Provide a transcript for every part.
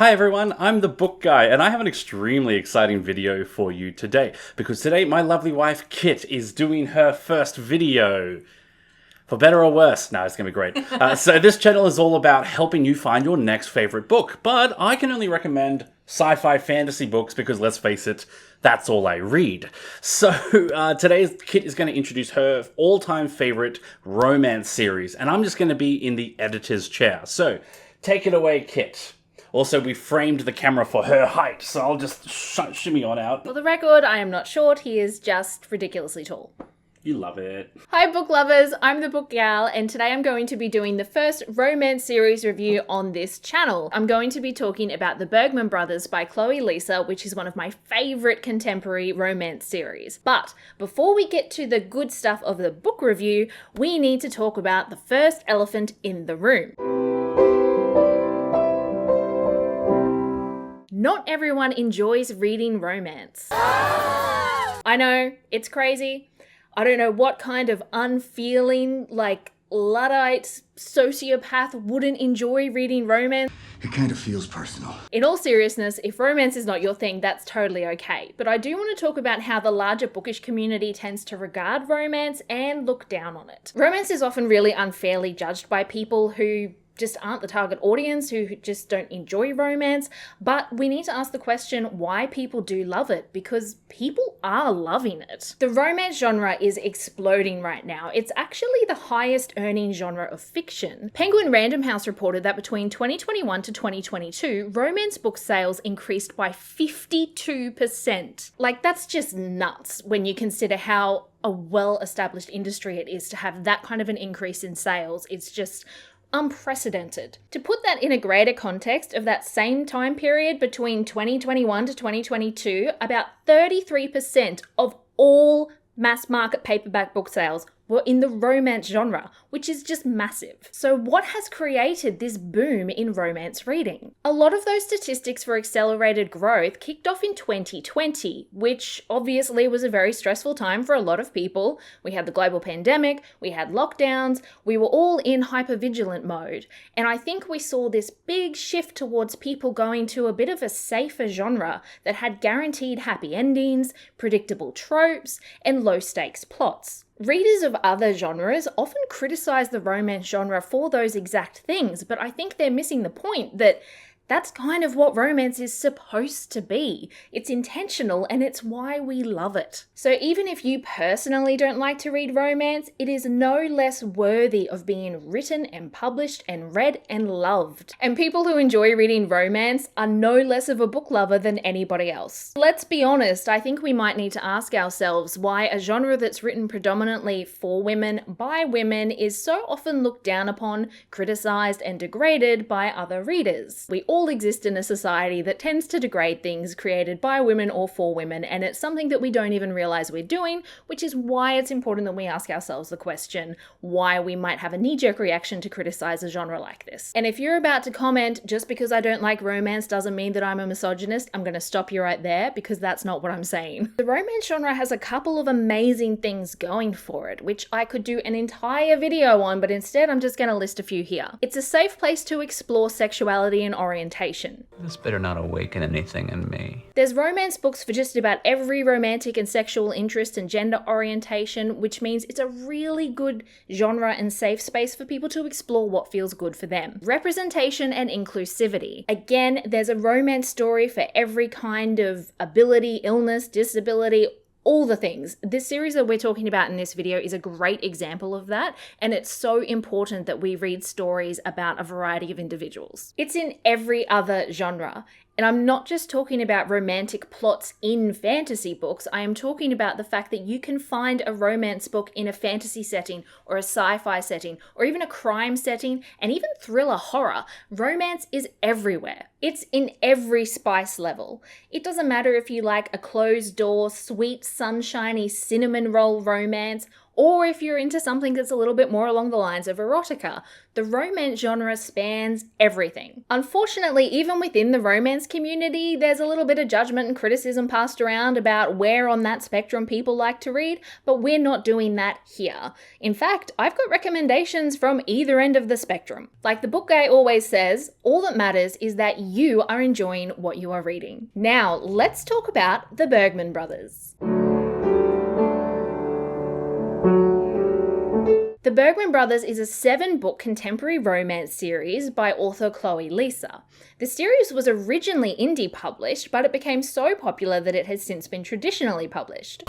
Hi everyone, I'm the Book Guy, and I have an extremely exciting video for you today, because today my lovely wife Kit is doing her first video. For better or worse. No, it's going to be great. So this channel is all about helping you find your next favorite book, but I can only recommend sci-fi fantasy books because, let's face it, that's all I read. So today Kit is going to introduce her all-time favorite romance series, and I'm just going to be in the editor's chair. So take it away, Kit. Also, we framed the camera for her height, so I'll just shimmy on out. For the record, I am not short, he is just ridiculously tall. You love it. Hi book lovers, I'm the Book Gal, and today I'm going to be doing the first romance series review on this channel. I'm going to be talking about the Bergman Brothers by Chloe Liese, which is one of my favourite contemporary romance series. But before we get to the good stuff of the book review, we need to talk about the first elephant in the room. Not everyone enjoys reading romance. I know, it's crazy. I don't know what kind of unfeeling, Luddite sociopath wouldn't enjoy reading romance. It kind of feels personal. In all seriousness, if romance is not your thing, that's totally okay. But I do want to talk about how the larger bookish community tends to regard romance and look down on it. Romance is often really unfairly judged by people who just aren't the target audience, who just don't enjoy romance, but we need to ask the question why people do love it, because people are loving it. The romance genre is exploding right now. It's actually the highest earning genre of fiction. Penguin Random House reported that between 2021 to 2022, romance book sales increased by 52%. That's just nuts when you consider how a well-established industry it is to have that kind of an increase in sales. It's just unprecedented. To put that in a greater context of that same time period between 2021 to 2022, about 33% of all mass market paperback book sales were in the romance genre, which is just massive. So what has created this boom in romance reading? A lot of those statistics for accelerated growth kicked off in 2020, which obviously was a very stressful time for a lot of people. We had the global pandemic, we had lockdowns, we were all in hypervigilant mode. And I think we saw this big shift towards people going to a bit of a safer genre that had guaranteed happy endings, predictable tropes, and low-stakes plots. Readers of other genres often criticize the romance genre for those exact things, but I think they're missing the point that that's kind of what romance is supposed to be. It's intentional and it's why we love it. So even if you personally don't like to read romance, it is no less worthy of being written and published and read and loved. And people who enjoy reading romance are no less of a book lover than anybody else. Let's be honest, I think we might need to ask ourselves why a genre that's written predominantly for women by women is so often looked down upon, criticized, and degraded by other readers. We all exist in a society that tends to degrade things created by women or for women, and it's something that we don't even realize we're doing, which is why it's important that we ask ourselves the question why we might have a knee-jerk reaction to criticize a genre like this. And if you're about to comment, just because I don't like romance doesn't mean that I'm a misogynist, I'm going to stop you right there because that's not what I'm saying. The romance genre has a couple of amazing things going for it, which I could do an entire video on, but instead I'm just going to list a few here. It's a safe place to explore sexuality and orientation. This better not awaken anything in me. There's romance books for just about every romantic and sexual interest and gender orientation, which means it's a really good genre and safe space for people to explore what feels good for them. Representation and inclusivity. Again, there's a romance story for every kind of ability, illness, disability, all the things. This series that we're talking about in this video is a great example of that, and it's so important that we read stories about a variety of individuals. It's in every other genre. And I'm not just talking about romantic plots in fantasy books, I am talking about the fact that you can find a romance book in a fantasy setting or a sci-fi setting or even a crime setting and even thriller horror. Romance is everywhere. It's in every spice level. It doesn't matter if you like a closed door, sweet, sunshiny cinnamon roll romance Or if you're into something that's a little bit more along the lines of erotica, the romance genre spans everything. Unfortunately, even within the romance community, there's a little bit of judgment and criticism passed around about where on that spectrum people like to read, but we're not doing that here. In fact, I've got recommendations from either end of the spectrum. Like the book guy always says, all that matters is that you are enjoying what you are reading. Now, let's talk about the Bergman Brothers. The Bergman Brothers is a 7-book contemporary romance series by author Chloe Liese. The series was originally indie published, but it became so popular that it has since been traditionally published.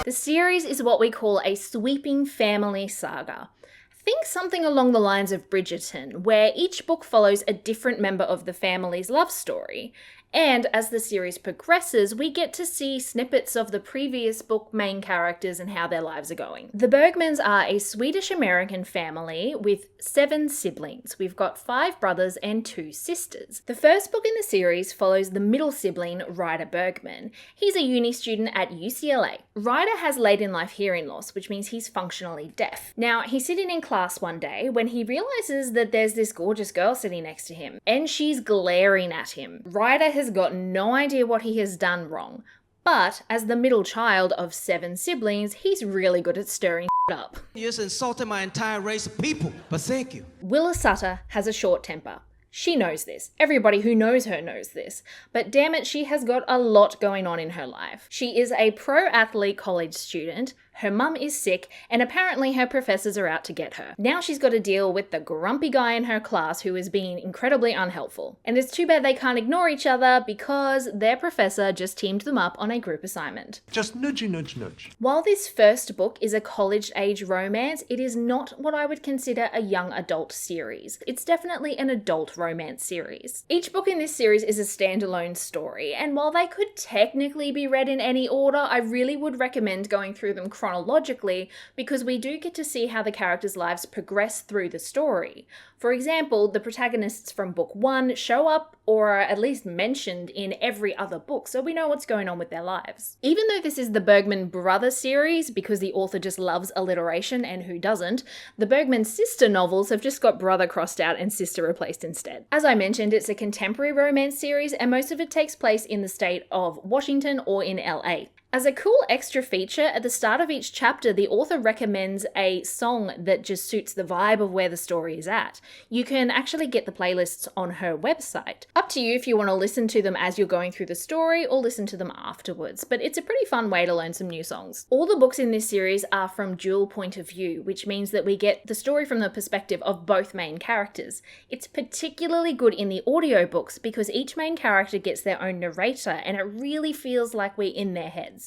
The series is what we call a sweeping family saga. Think something along the lines of Bridgerton, where each book follows a different member of the family's love story. And as the series progresses, we get to see snippets of the previous book main characters and how their lives are going. The Bergmans are a Swedish-American family with 7 siblings. We've got 5 brothers and 2 sisters. The first book in the series follows the middle sibling, Ryder Bergman. He's a uni student at UCLA. Ryder has late-in-life hearing loss, which means he's functionally deaf. Now, he's sitting in class one day when he realizes that there's this gorgeous girl sitting next to him, and she's glaring at him. Ryder has got no idea what he has done wrong, but as the middle child of 7 siblings, he's really good at stirring up. You just insulted my entire race of people, but thank you. Willa Sutter has a short temper. She knows this. Everybody who knows her knows this. But damn it, she has got a lot going on in her life. She is a pro-athlete college student, her mum is sick, and apparently her professors are out to get her. Now she's got to deal with the grumpy guy in her class who is being incredibly unhelpful. And it's too bad they can't ignore each other because their professor just teamed them up on a group assignment. Just nudgy, nudge, nudge. While this first book is a college-age romance, it is not what I would consider a young adult series. It's definitely an adult romance series. Each book in this series is a standalone story, and while they could technically be read in any order, I really would recommend going through them chronologically because we do get to see how the characters' lives progress through the story. For example, the protagonists from book 1 show up or are at least mentioned in every other book, so we know what's going on with their lives. Even though this is the Bergman Brothers series, because the author just loves alliteration and who doesn't, the Bergman sister novels have just got brother crossed out and sister replaced instead. As I mentioned, it's a contemporary romance series and most of it takes place in the state of Washington or in LA. As a cool extra feature, at the start of each chapter, the author recommends a song that just suits the vibe of where the story is at. You can actually get the playlists on her website. Up to you if you want to listen to them as you're going through the story or listen to them afterwards, but it's a pretty fun way to learn some new songs. All the books in this series are from dual point of view, which means that we get the story from the perspective of both main characters. It's particularly good in the audiobooks because each main character gets their own narrator and it really feels like we're in their heads.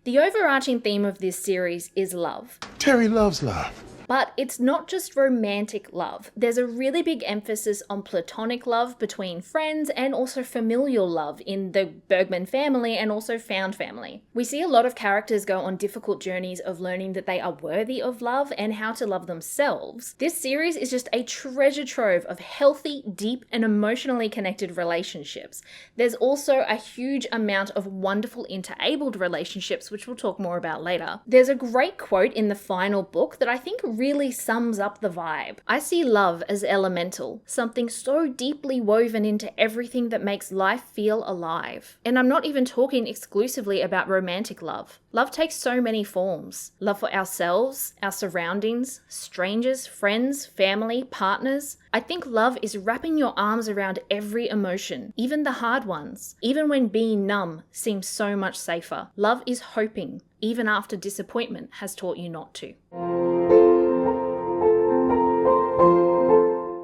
The overarching theme of this series is love. Terry loves love. But it's not just romantic love. There's a really big emphasis on platonic love between friends and also familial love in the Bergman family and also found family. We see a lot of characters go on difficult journeys of learning that they are worthy of love and how to love themselves. This series is just a treasure trove of healthy, deep, and emotionally connected relationships. There's also a huge amount of wonderful interabled relationships, which we'll talk more about later. There's a great quote in the final book that I think really sums up the vibe. I see love as elemental, something so deeply woven into everything that makes life feel alive. And I'm not even talking exclusively about romantic love. Love takes so many forms. Love for ourselves, our surroundings, strangers, friends, family, partners. I think love is wrapping your arms around every emotion, even the hard ones. Even when being numb seems so much safer. Love is hoping, even after disappointment has taught you not to.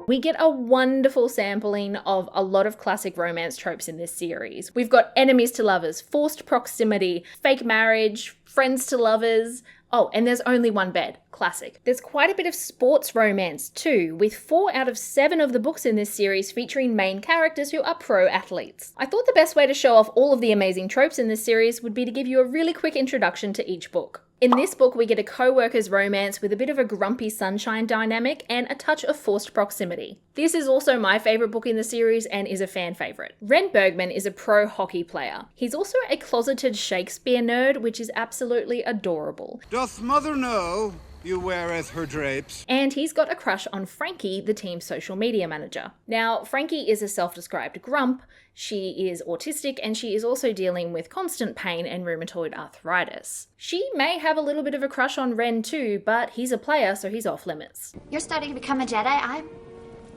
We get a wonderful sampling of a lot of classic romance tropes in this series. We've got enemies to lovers, forced proximity, fake marriage, friends to lovers. Oh, and there's only one bed. Classic. There's quite a bit of sports romance too, with 4 out of 7 of the books in this series featuring main characters who are pro athletes. I thought the best way to show off all of the amazing tropes in this series would be to give you a really quick introduction to each book. In this book, we get a co-worker's romance with a bit of a grumpy sunshine dynamic and a touch of forced proximity. This is also my favourite book in the series and is a fan favourite. Ren Bergman is a pro hockey player. He's also a closeted Shakespeare nerd, which is absolutely adorable. Doth mother know you weareth her drapes? And he's got a crush on Frankie, the team's social media manager. Now, Frankie is a self-described grump. She is autistic and she is also dealing with constant pain and rheumatoid arthritis. She may have a little bit of a crush on Ren too, but he's a player, so he's off limits. You're starting to become a Jedi.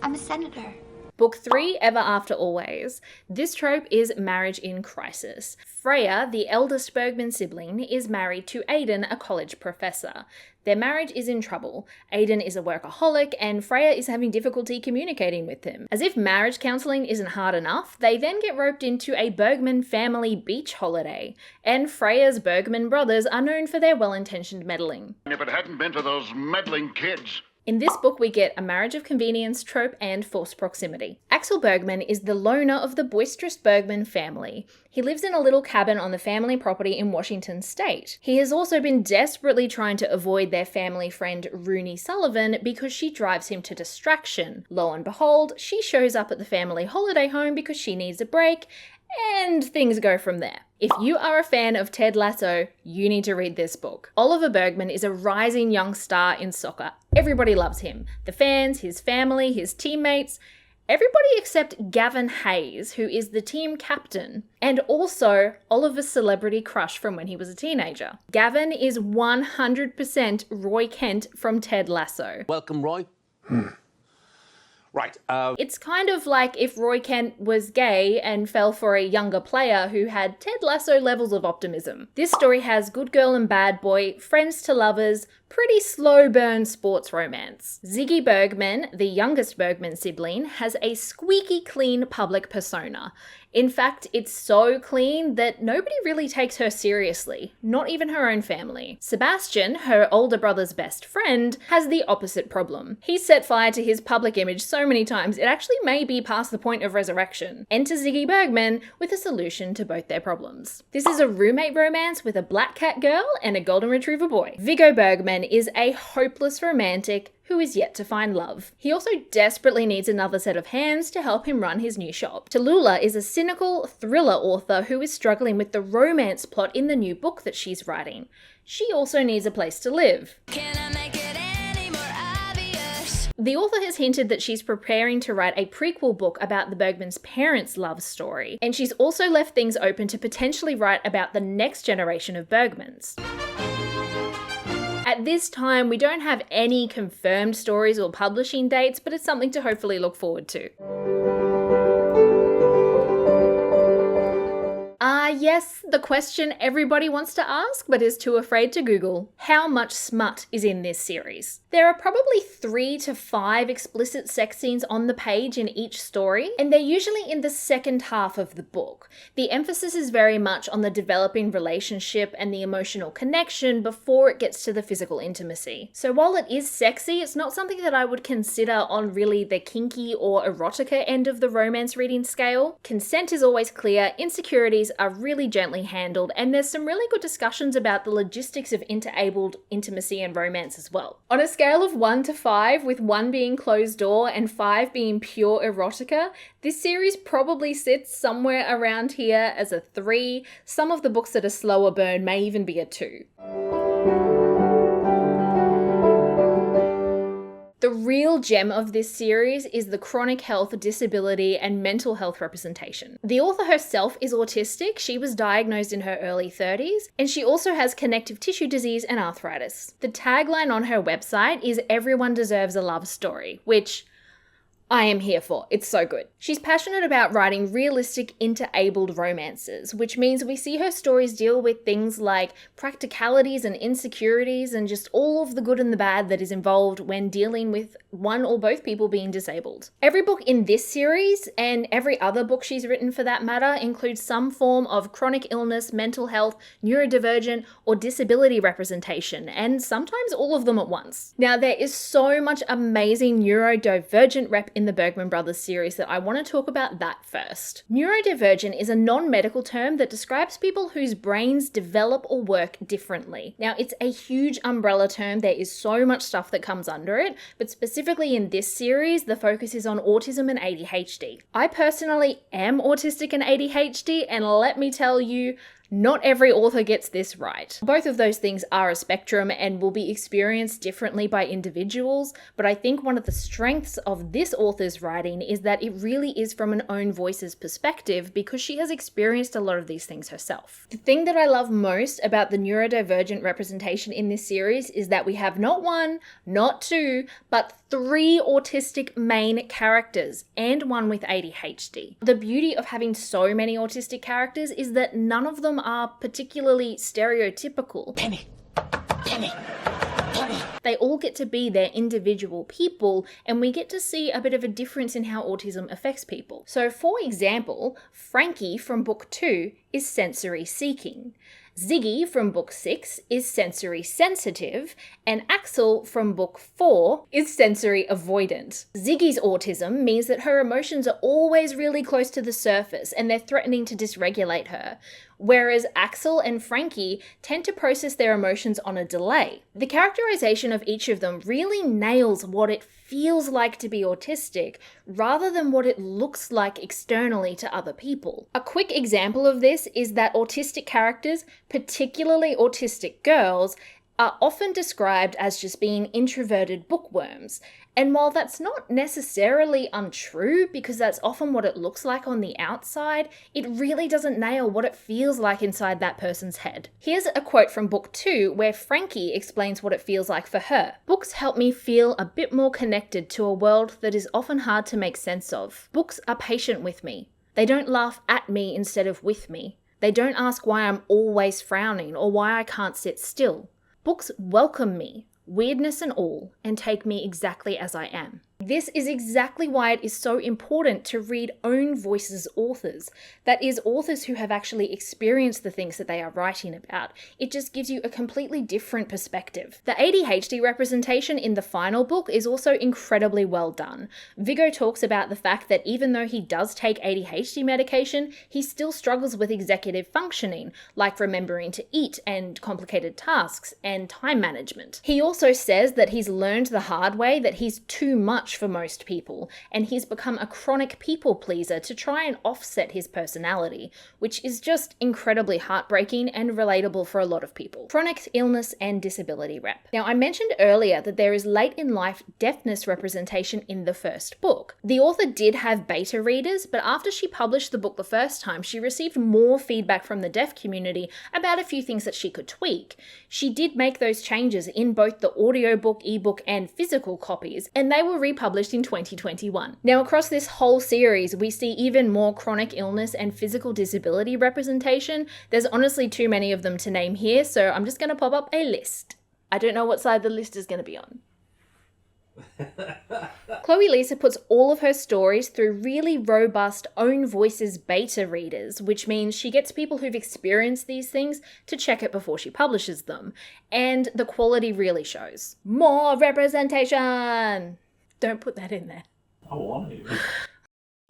I'm a senator. Book 3, Ever After Always. This trope is marriage in crisis. Freya, the eldest Bergman sibling, is married to Aidan, a college professor. Their marriage is in trouble. Aidan is a workaholic and Freya is having difficulty communicating with him. As if marriage counselling isn't hard enough, they then get roped into a Bergman family beach holiday. And Freya's Bergman brothers are known for their well-intentioned meddling. If it hadn't been for those meddling kids. In this book, we get a marriage of convenience trope and forced proximity. Axel Bergman is the loner of the boisterous Bergman family. He lives in a little cabin on the family property in Washington state. He has also been desperately trying to avoid their family friend Rooney Sullivan because she drives him to distraction. Lo and behold, she shows up at the family holiday home because she needs a break, and things go from there. If you are a fan of Ted Lasso, you need to read this book. Oliver Bergman is a rising young star in soccer. Everybody loves him. The fans, his family, his teammates, everybody except Gavin Hayes, who is the team captain, and also Oliver's celebrity crush from when he was a teenager. Gavin is 100% Roy Kent from Ted Lasso. Welcome, Roy. Right. It's kind of like if Roy Kent was gay and fell for a younger player who had Ted Lasso levels of optimism. This story has good girl and bad boy, friends to lovers, pretty slow burn sports romance. Ziggy Bergman, the youngest Bergman sibling, has a squeaky clean public persona. In fact, it's so clean that nobody really takes her seriously, not even her own family. Sebastian, her older brother's best friend, has the opposite problem. He's set fire to his public image so many times it actually may be past the point of resurrection. Enter Ziggy Bergman with a solution to both their problems. This is a roommate romance with a black cat girl and a golden retriever boy. Viggo Bergman is a hopeless romantic who is yet to find love. He also desperately needs another set of hands to help him run his new shop. Tallulah is a cynical thriller author who is struggling with the romance plot in the new book that she's writing. She also needs a place to live. Can I make it any more obvious? The author has hinted that she's preparing to write a prequel book about the Bergmans' parents' love story, and she's also left things open to potentially write about the next generation of Bergmans. At this time, we don't have any confirmed stories or publishing dates, but it's something to hopefully look forward to. Yes, the question everybody wants to ask but is too afraid to Google. How much smut is in this series? There are probably 3 to 5 explicit sex scenes on the page in each story, and they're usually in the second half of the book. The emphasis is very much on the developing relationship and the emotional connection before it gets to the physical intimacy. So while it is sexy, it's not something that I would consider on really the kinky or erotica end of the romance reading scale. Consent is always clear, insecurities are really gently handled, and there's some really good discussions about the logistics of interabled intimacy and romance as well. On a scale of 1 to 5, with 1 being closed door and 5 being pure erotica, this series probably sits somewhere around here as a 3. Some of the books that are slower burn may even be a 2. The real gem of this series is the chronic health, disability, and mental health representation. The author herself is autistic. She was diagnosed in her early 30s, and she also has connective tissue disease and arthritis. The tagline on her website is "Everyone deserves a love story," which I am here for. It's so good. She's passionate about writing realistic, interabled romances, which means we see her stories deal with things like practicalities and insecurities and just all of the good and the bad that is involved when dealing with one or both people being disabled. Every book in this series, and every other book she's written for that matter, includes some form of chronic illness, mental health, neurodivergent, or disability representation, and sometimes all of them at once. Now, there is so much amazing neurodivergent rep in the Bergman Brothers series that I want to talk about that first. Neurodivergent is a non-medical term that describes people whose brains develop or work differently. Now, it's a huge umbrella term. There is so much stuff that comes under it, but specifically in this series, the focus is on autism and ADHD. I personally am autistic and ADHD, and let me tell you, not every author gets this right. Both of those things are a spectrum and will be experienced differently by individuals, but I think one of the strengths of this author's writing is that it really is from an own voice's perspective because she has experienced a lot of these things herself. The thing that I love most about the neurodivergent representation in this series is that we have not one, not two, but 3 autistic main characters and one with ADHD. The beauty of having so many autistic characters is that none of them are particularly stereotypical. Penny. They all get to be their individual people, and we get to see a bit of a difference in how autism affects people. So for example, Frankie from book 2 is sensory seeking. Ziggy from book 6 is sensory sensitive, and Axel from book 4 is sensory avoidant. Ziggy's autism means that her emotions are always really close to the surface and they're threatening to dysregulate her, whereas Axel and Frankie tend to process their emotions on a delay. The characterization of each of them really nails what it feels like to be autistic rather than what it looks like externally to other people. A quick example of this is that autistic characters, particularly autistic girls, are often described as just being introverted bookworms. And while that's not necessarily untrue, because that's often what it looks like on the outside, it really doesn't nail what it feels like inside that person's head. Here's a quote from book 2 where Frankie explains what it feels like for her. Books help me feel a bit more connected to a world that is often hard to make sense of. Books are patient with me. They don't laugh at me instead of with me. They don't ask why I'm always frowning or why I can't sit still. Books welcome me, weirdness and all, and take me exactly as I am. This is exactly why it is so important to read own voices authors. That is, authors who have actually experienced the things that they are writing about. It just gives you a completely different perspective. The ADHD representation in the final book is also incredibly well done. Viggo talks about the fact that even though he does take ADHD medication, he still struggles with executive functioning, like remembering to eat and complicated tasks and time management. He also says that he's learned the hard way that he's too much for most people, and he's become a chronic people pleaser to try and offset his personality, which is just incredibly heartbreaking and relatable for a lot of people. Chronic illness and disability rep. Now, I mentioned earlier that there is late in life deafness representation in the first book. The author did have beta readers, but after she published the book the first time, she received more feedback from the deaf community about a few things that she could tweak. She did make those changes in both the audiobook, ebook, and physical copies, and they were republished in 2021. Now, across this whole series, we see even more chronic illness and physical disability representation. There's honestly too many of them to name here, so I'm just going to pop up a list. I don't know what side the list is going to be on. Chloe Liese puts all of her stories through really robust own voices beta readers, which means she gets people who've experienced these things to check it before she publishes them. And the quality really shows. More representation! Don't put that in there. I want to.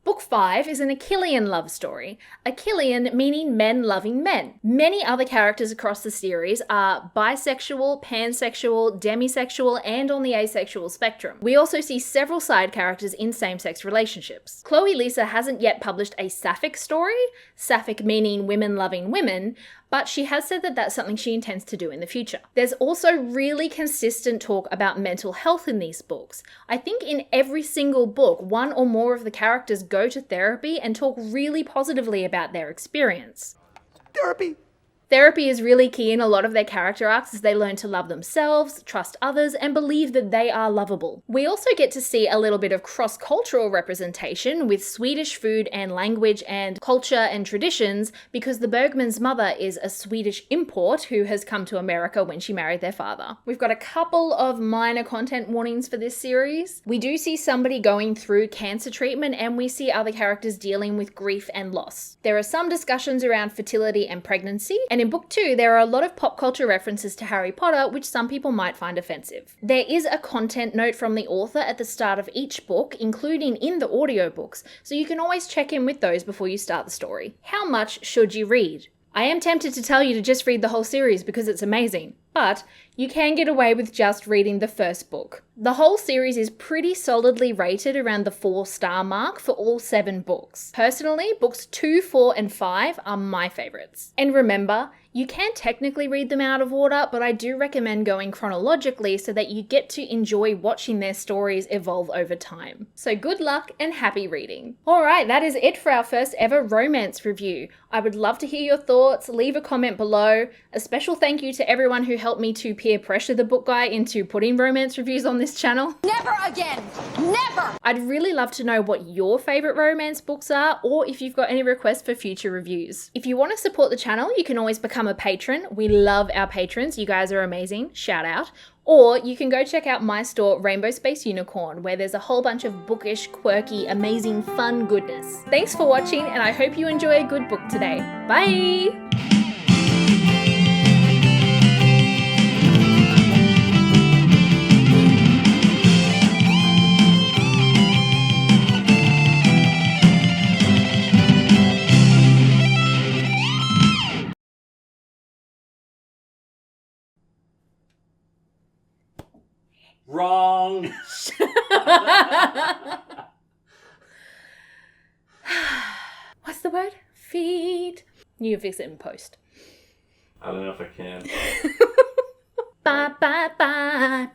Book 5 is an Achillean love story. Achillean meaning men loving men. Many other characters across the series are bisexual, pansexual, demisexual, and on the asexual spectrum. We also see several side characters in same-sex relationships. Chloe Liese hasn't yet published a sapphic story, sapphic meaning women loving women, but she has said that that's something she intends to do in the future. There's also really consistent talk about mental health in these books. I think in every single book, one or more of the characters go to therapy and talk really positively about their experience. Therapy is really key in a lot of their character arcs as they learn to love themselves, trust others, and believe that they are lovable. We also get to see a little bit of cross-cultural representation with Swedish food and language and culture and traditions because the Bergman's mother is a Swedish import who has come to America when she married their father. We've got a couple of minor content warnings for this series. We do see somebody going through cancer treatment and we see other characters dealing with grief and loss. There are some discussions around fertility and pregnancy, and And in book 2, there are a lot of pop culture references to Harry Potter, which some people might find offensive. There is a content note from the author at the start of each book, including in the audiobooks, so you can always check in with those before you start the story. How much should you read? I am tempted to tell you to just read the whole series because it's amazing, but you can get away with just reading the first book. The whole series is pretty solidly rated around the 4-star mark for all 7 books. Personally, books 2, 4, and 5 are my favourites. And remember, you can technically read them out of order, but I do recommend going chronologically so that you get to enjoy watching their stories evolve over time. So good luck and happy reading. Alright, that is it for our first ever romance review. I would love to hear your thoughts, leave a comment below. A special thank you to everyone who helped me to peer pressure the book guy into putting romance reviews on this channel. Never again! Never! I'd really love to know what your favourite romance books are, or if you've got any requests for future reviews. If you want to support the channel, you can always become a patron. We love our patrons. You guys are amazing. Shout out. Or you can go check out my store, Rainbow Space Unicorn, where there's a whole bunch of bookish, quirky, amazing, fun goodness. Thanks for watching, and I hope you enjoy a good book today. Bye! Wrong. What's the word? Feed. You can fix it in post. I don't know if I can. Bye, bye, bye.